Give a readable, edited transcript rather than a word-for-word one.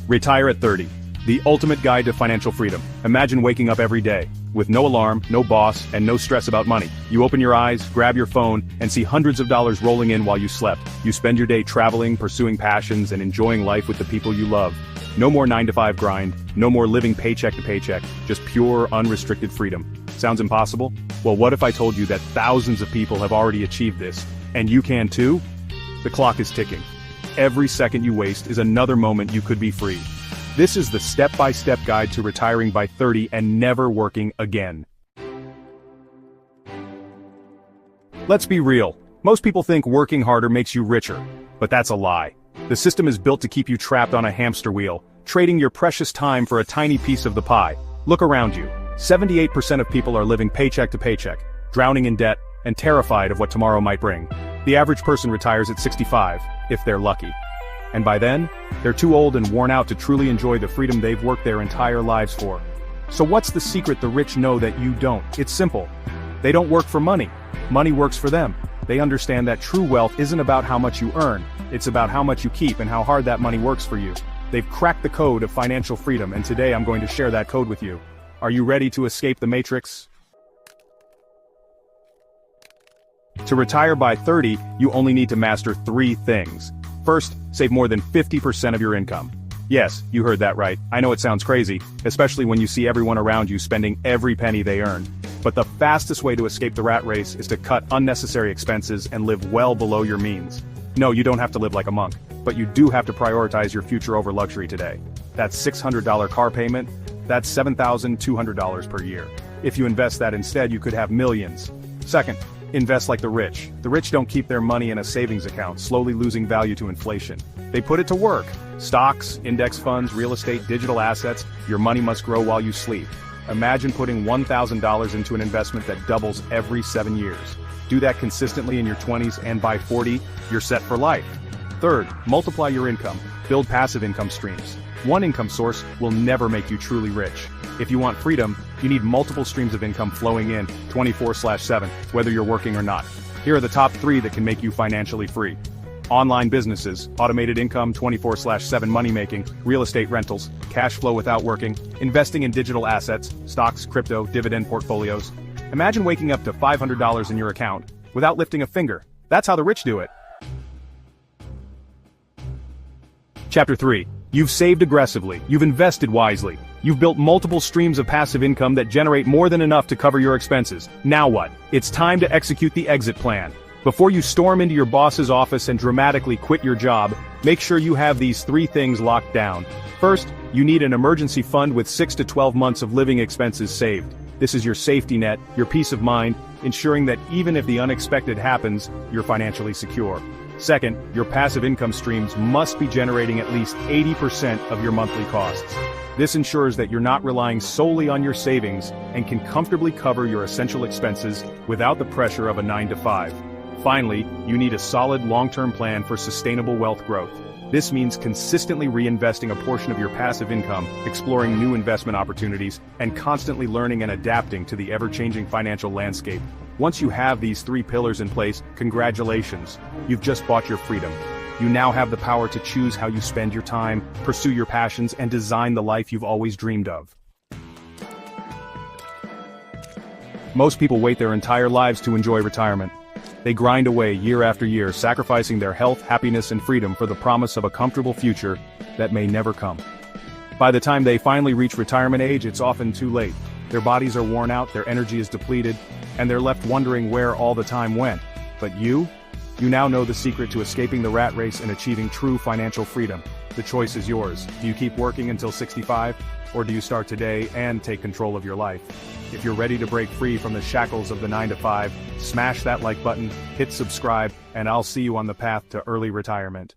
Retire at 30. The ultimate guide to financial freedom. Imagine waking up every day, with no alarm, no boss, and no stress about money. You open your eyes, grab your phone, and see hundreds of dollars rolling in while you slept. You spend your day traveling, pursuing passions, and enjoying life with the people you love. No more 9-to-5 grind, no more living paycheck to paycheck, just pure, unrestricted freedom. Sounds impossible? Well, what if I told you that thousands of people have already achieved this, and you can too? The clock is ticking. Every second you waste is another moment you could be free. This is the step-by-step guide to retiring by 30 and never working again. Let's be real. Most people think working harder makes you richer, but that's a lie. The system is built to keep you trapped on a hamster wheel, trading your precious time for a tiny piece of the pie. Look around you. 78% of people are living paycheck to paycheck, drowning in debt, and terrified of what tomorrow might bring. The average person retires at 65, if they're lucky. And by then, they're too old and worn out to truly enjoy the freedom they've worked their entire lives for. So what's the secret the rich know that you don't? It's simple. They don't work for money. Money works for them. They understand that true wealth isn't about how much you earn, it's about how much you keep and how hard that money works for you. They've cracked the code of financial freedom, and today I'm going to share that code with you. Are you ready to escape the matrix? To retire by 30, you only need to master 3 things. First, save more than 50% of your income. Yes, you heard that right. I know it sounds crazy, especially when you see everyone around you spending every penny they earn. But the fastest way to escape the rat race is to cut unnecessary expenses and live well below your means. No, you don't have to live like a monk, but you do have to prioritize your future over luxury today. That $600 car payment, that's $7,200 per year. If you invest that instead, you could have millions. Second, invest like the rich. The rich don't keep their money in a savings account, slowly losing value to inflation. They put it to work. Stocks, index funds, real estate, digital assets, your money must grow while you sleep. Imagine putting $1,000 into an investment that doubles every 7 years. Do that consistently in your 20s, and by 40, you're set for life. Third, multiply your income. Build passive income streams. One income source will never make you truly rich. If you want freedom, you need multiple streams of income flowing in 24/7, whether you're working or not. Here are the top 3 that can make you financially free. Online businesses, automated income 24/7 money making, real estate rentals, cash flow without working, investing in digital assets, stocks, crypto, dividend portfolios. Imagine waking up to $500 in your account without lifting a finger. That's how the rich do it. Chapter 3. You've saved aggressively, you've invested wisely, you've built multiple streams of passive income that generate more than enough to cover your expenses. Now what? It's time to execute the exit plan. Before you storm into your boss's office and dramatically quit your job, make sure you have these 3 things locked down. First, you need an emergency fund with 6 to 12 months of living expenses saved. This is your safety net, your peace of mind, ensuring that even if the unexpected happens, you're financially secure. Second, your passive income streams must be generating at least 80% of your monthly costs. This ensures that you're not relying solely on your savings and can comfortably cover your essential expenses without the pressure of a 9-to-5. Finally, you need a solid long-term plan for sustainable wealth growth. This means consistently reinvesting a portion of your passive income, exploring new investment opportunities, and constantly learning and adapting to the ever-changing financial landscape. Once you have these 3 pillars in place, congratulations, you've just bought your freedom. You now have the power to choose how you spend your time, pursue your passions, and design the life you've always dreamed of. Most people wait their entire lives to enjoy retirement. They grind away year after year, sacrificing their health, happiness, and freedom for the promise of a comfortable future that may never come. By the time they finally reach retirement age, it's often too late. Their bodies are worn out, their energy is depleted, and they're left wondering where all the time went. But you now know the secret to escaping the rat race and achieving true financial freedom. The choice is yours. Do you keep working until 65, or do you start today and take control of your life? If you're ready to break free from the shackles of the 9-to-5, smash that like button, hit subscribe, and I'll see you on the path to early retirement.